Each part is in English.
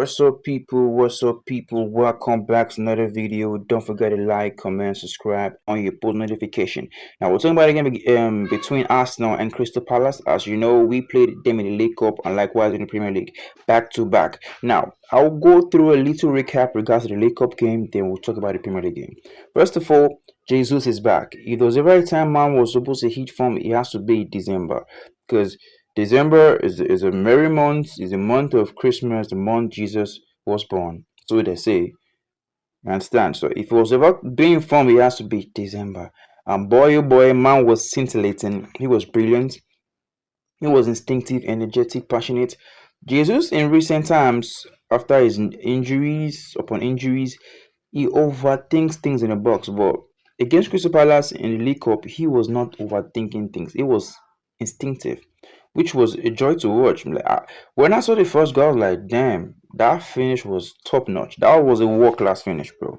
What's up, people? What's up, people? Welcome back to another video. Don't forget to like, comment, subscribe on your post notification. Now we're talking about a game between Arsenal and Crystal Palace. As you know, we played them in the League Cup and likewise in the Premier League, back to back. Now I'll go through a little recap regards to the League Cup game. Then we'll talk about the Premier League game. First of all, Jesus is back. If there was a very time man was supposed to hit form, it has to be December, because December is a merry month, is a month of Christmas, the month Jesus was born. So they say. You understand? So if it was ever being formed, it has to be December. And boy, oh boy, man was scintillating. He was brilliant. He was instinctive, energetic, passionate. Jesus, in recent times, after his injuries upon injuries, he overthinks things in the box. But against Crystal Palace in the League Cup, he was not overthinking things. It was instinctive, which was a joy to watch. When I saw the first goal, I was like, damn, that finish was top notch. That was a world class finish, bro.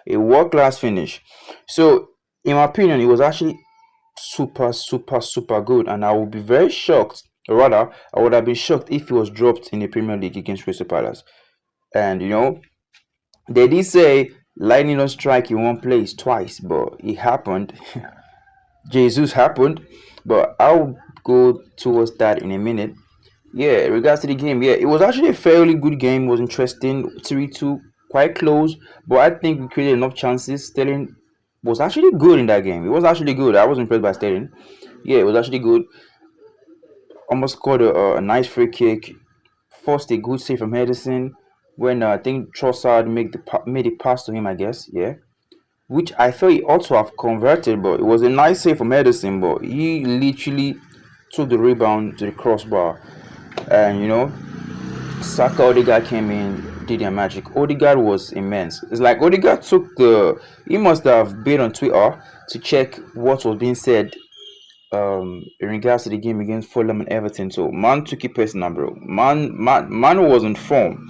A world class finish. So, in my opinion, it was actually super good. And I would be very shocked, or rather, I would have been shocked if it was dropped in the Premier League against Crystal Palace. And, they did say lightning don't strike in one place twice, but it happened. Jesus happened, but I'll go towards that in a minute. Yeah, in regards to the game, yeah, it was actually a fairly good game. It was interesting, 3-2, quite close, but I think we created enough chances. Sterling was actually good in that game. It was actually good. I was impressed by Sterling. Yeah, it was actually good. Almost scored a nice free kick. Forced a good save from Henderson when I think Trossard made a pass to him, I guess. Yeah, which I thought he ought to have converted, but it was a nice save from Edison, but he literally took the rebound to the crossbar. And Saka Odegaard came in, did their magic. Odegaard was immense. It's like Odegaard he must have been on Twitter to check what was being said in regards to the game against Fulham and Everton. So man took it personal, bro. Man was in form.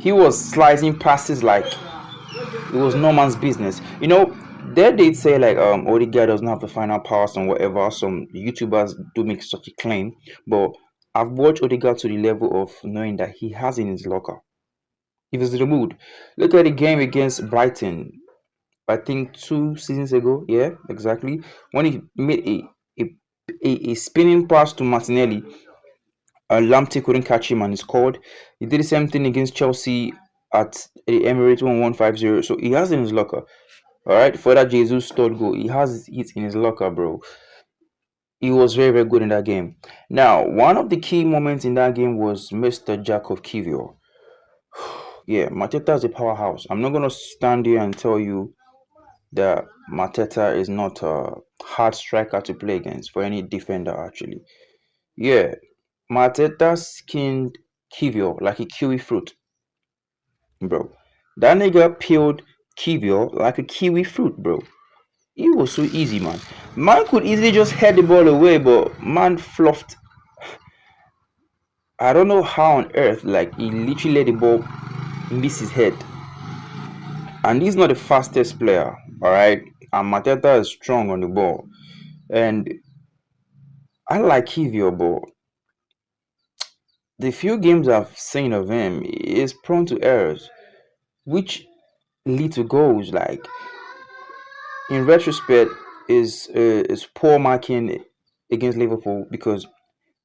He was slicing passes like it was no man's business. There they'd say like Odegaard doesn't have the final pass and whatever. Some YouTubers do make such a claim, but I've watched Odegaard to the level of knowing that he has it in his locker. If it's in the mood, look at the game against Brighton. I think 2 seasons ago. Yeah, exactly. When he made a spinning pass to Martinelli, Lamptey couldn't catch him and he scored. He did the same thing against Chelsea at the Emirates 1-1-5-0. So he has it in his locker. Alright, for that Jesus third goal, he has it in his locker, bro. He was very good in that game. Now, one of the key moments in that game was Mr. Jacob Kiwior. Yeah, Mateta is a powerhouse. I'm not going to stand here and tell you that Mateta is not a hard striker to play against for any defender, actually. Yeah, Mateta skinned Kiwior like a kiwi fruit, bro. That nigga peeled Kiwior like a kiwi fruit, bro. It was so easy, man. Man could easily just head the ball away, but man fluffed. I don't know how on earth, like, he literally let the ball miss his head. And he's not the fastest player, alright? And Mateta is strong on the ball. And I like Kiwior, but the few games I've seen of him is prone to errors, which lead to goals. Like, in retrospect, is poor marking against Liverpool, because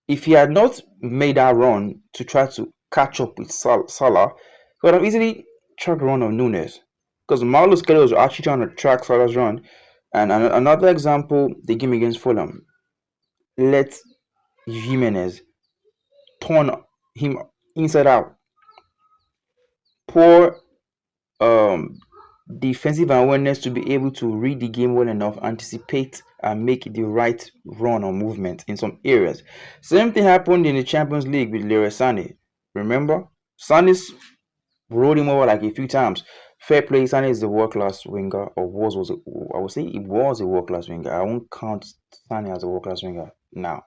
if he had not made that run to try to catch up with Salah, he would have easily tracked the run of Nunes, because Skelly was actually trying to track Salah's run. And another example, the game against Fulham, let Jimenez turn him inside out. Poor defensive awareness to be able to read the game well enough, anticipate and make the right run or movement in some areas. Same thing happened in the Champions League with Leroy Sané. Remember, Sané's rolled him over like a few times. Fair play, Sané is a world-class winger, or I would say he was a world-class winger. I won't count Sané as a world-class winger now,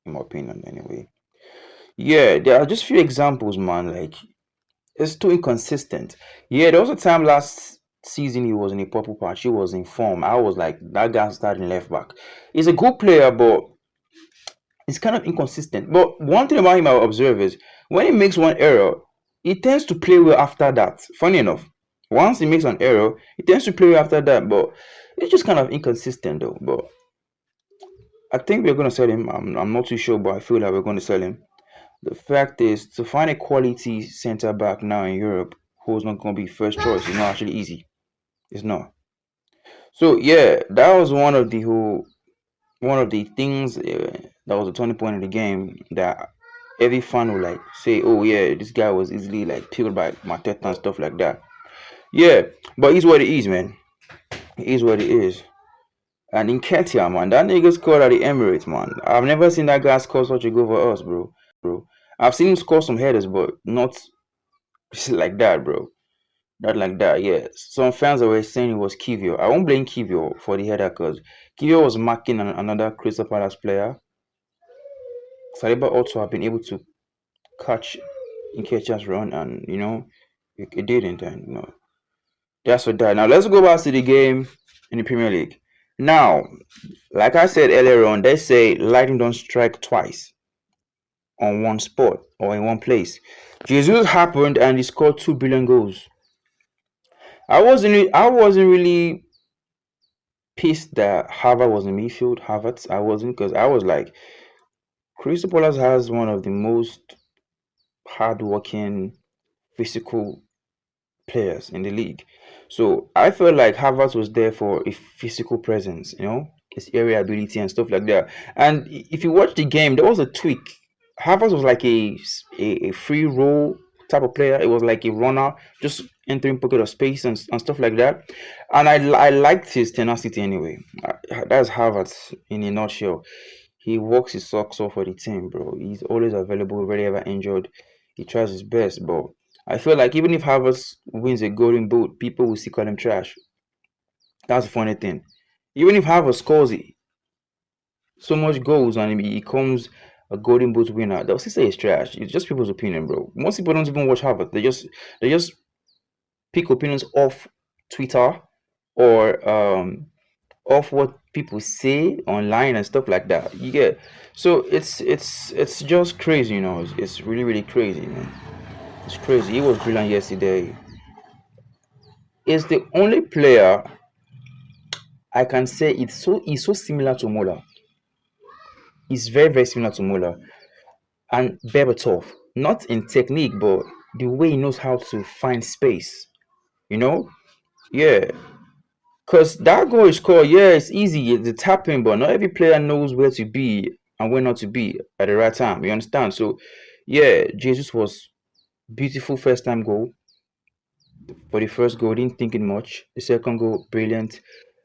in my opinion, anyway. Yeah, there are just few examples, man. Like, it's too inconsistent. Yeah, there was a time last season he was in a purple patch. He was in form. I was like, that guy starting left back. He's a good player, but it's kind of inconsistent. But one thing about him I observe is when he makes one error, he tends to play well after that. Funny enough, once he makes an error, he tends to play well after that. But it's just kind of inconsistent though. But I think we're gonna sell him. I'm not too sure, but I feel like we're gonna sell him. The fact is, to find a quality center back now in Europe who's not gonna be first choice is not actually easy. It's not. So yeah, that was one of the things that was a turning point in the game that every fan will like say, "Oh yeah, this guy was easily like killed by Mateta and stuff like that." Yeah, but he's what it is, man. He is what it is. And in Ketia, man, that nigga scored at the Emirates, man. I've never seen that guy score such a goal for us, bro. I've seen him score some headers, but not like that, bro. Not like that, yeah. Some fans were saying it was Kiwior. I won't blame Kiwior for the header because Kiwior was marking another Crystal Palace player. Saliba also have been able to catch Nketiah's run, and it didn't, and that's what that. Now let's go back to the game in the Premier League. Now, like I said earlier on, they say lightning don't strike twice on one spot or in one place. Jesus happened and he scored 2 billion goals. I wasn't really pissed that Harvard was in midfield. Harvard, I wasn't, because I was like, Crystal Palace has one of the most hardworking, physical players in the league. So I felt like Havertz was there for a physical presence, his area ability and stuff like that. And if you watch the game, there was a tweak. Havertz was like a free roll type of player. It was like a runner, just entering pocket of space and stuff like that. And I liked his tenacity anyway. That's Havertz in a nutshell. He works his socks off for the team, bro. He's always available, rarely ever injured. He tries his best, but I feel like even if Havertz wins a golden boot, people will still call him trash. That's the funny thing. Even if Havertz scores so much goals and he becomes a golden boot winner, they'll still say he's trash. It's just people's opinion, bro. Most people don't even watch Havertz. They just pick opinions off Twitter or off what people say online and stuff like that. You get, so it's just crazy, It's really really crazy, man. It's crazy. He was brilliant yesterday. He's the only player I can say he's so similar to Muller. He's very very similar to Muller and Berbatov. Not in technique, but the way he knows how to find space. You know, yeah. Cause that goal is scored. Yeah, it's easy. It's a tapping, but not every player knows where to be and where not to be at the right time. You understand? So, yeah, Jesus was beautiful first time goal. For the first goal, didn't think it much. The second goal, brilliant.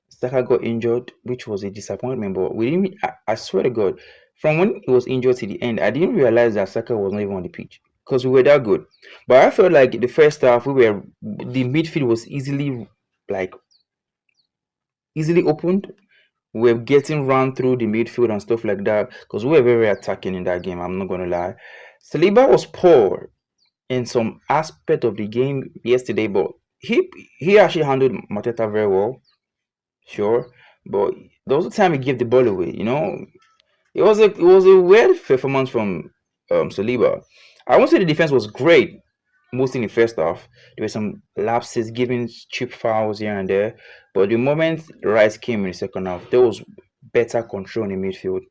Saka got injured, which was a disappointment. But we didn't. I swear to God, from when he was injured to the end, I didn't realize that Saka was not even on the pitch because we were that good. But I felt like the first half, the midfield was easily opened. We were getting run through the midfield and stuff like that because we were very attacking in that game. I'm not gonna lie. Saliba was poor in some aspect of the game yesterday, but he actually handled Mateta very well. Sure, but there was a time he gave the ball away. It was a weird performance from Saliba. I won't say the defense was great, mostly in the first half. There were some lapses, giving cheap fouls here and there. But the moment Rice came in the second half, there was better control in the midfield.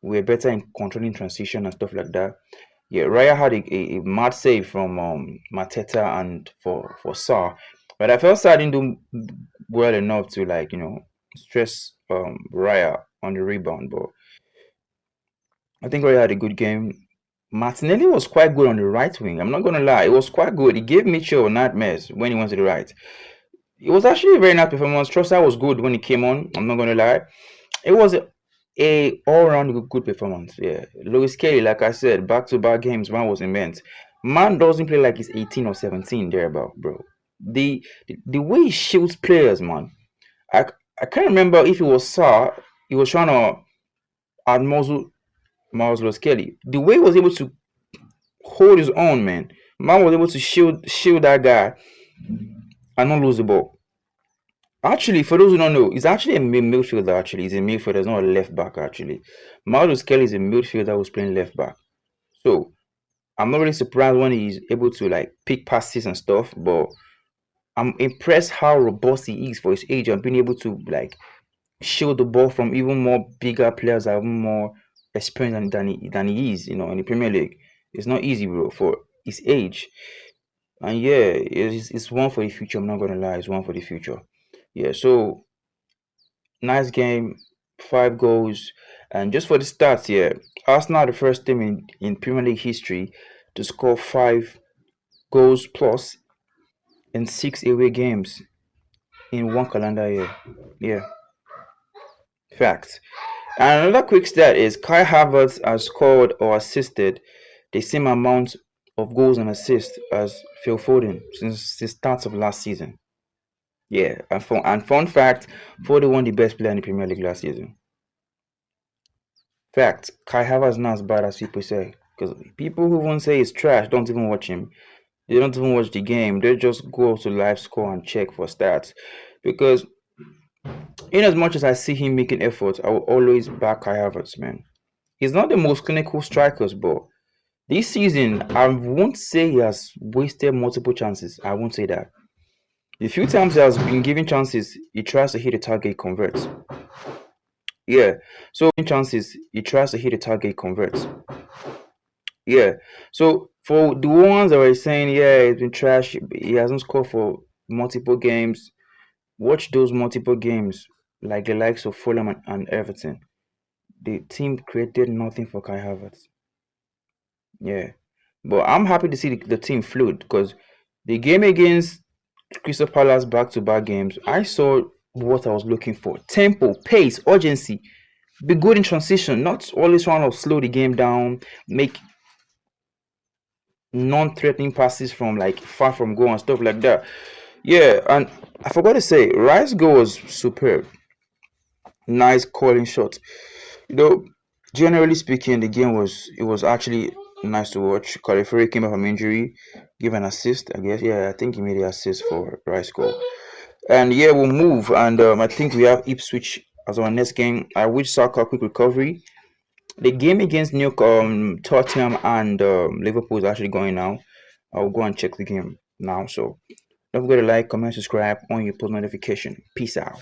We were better in controlling transition and stuff like that. Yeah, Raya had a mad save from Mateta and for Sa, but I felt Sa didn't do well enough to stress Raya on the rebound. But I think Raya had a good game. Martinelli was quite good on the right wing. I'm not gonna lie, it was quite good. He gave Mitchell nightmares when he went to the right. It was actually a very nice performance. Trossard was good when he came on. I'm not gonna lie. It was a all-round good performance. Yeah, Skelly, like I said, back-to-back games, man was immense. Man doesn't play like he's 18 or 17 thereabout, bro. The way he shields players, man. I can't remember if it was Sa. He was trying to outmuscle Miles Skelly. The way he was able to hold his own, man. Man was able to shield that guy and not lose the ball. Actually, for those who don't know, he's actually a midfielder. Actually, he's a midfielder. He's not a left back. Actually, Miles Skelly is a midfielder who's playing left back. So I'm not really surprised when he's able to like pick passes and stuff, but I'm impressed how robust he is for his age and being able to like shield the ball from even more bigger players that have more experience than he is, in the Premier League. It's not easy, bro, for his age. And yeah, it's one for the future. I'm not gonna lie, it's one for the future. Yeah, so nice game, 5 goals, and just for the stats, yeah, Arsenal are the first team in Premier League history to score 5 goals plus in 6 away games in one calendar year. Yeah, fact. And another quick stat is Kai Havertz has scored or assisted the same amount of goals and assists as Phil Foden since the start of last season. Yeah, and fun fact, Foden won the best player in the Premier League last season. Fact, Kai Havertz is not as bad as people say. Because people who won't say he's trash don't even watch him. They don't even watch the game. They just go to live score and check for stats. Because in as much as I see him making efforts, I will always back Kai Havertz, man. He's not the most clinical strikers, but this season I won't say he has wasted multiple chances. I won't say that. The few times he has been given chances, he tries to hit the target, he converts. Yeah. So in chances, he tries to hit the target, he converts. Yeah. So for the ones that were saying, yeah, it's been trash, he hasn't scored for multiple games. Watch those multiple games, like the likes of Fulham and Everton. The team created nothing for Kai Havertz. Yeah. But I'm happy to see the team fluid because the game against Crystal Palace back-to-back games, I saw what I was looking for. Tempo, pace, urgency. Be good in transition, not always trying to slow the game down, make non-threatening passes from like far from goal and stuff like that. Yeah, and I forgot to say, Rice's goal was superb. Nice calling shot. You know, generally speaking, the game was actually nice to watch. Califari came back from injury, give an assist, I guess. Yeah, I think he made the assist for Rice goal. And yeah, we'll move. And I think we have Ipswich as our next game. I wish Saka quick recovery. The game against Tottenham and Liverpool is actually going now. I'll go and check the game now. So don't forget to like, comment, subscribe on your post notification. Peace out.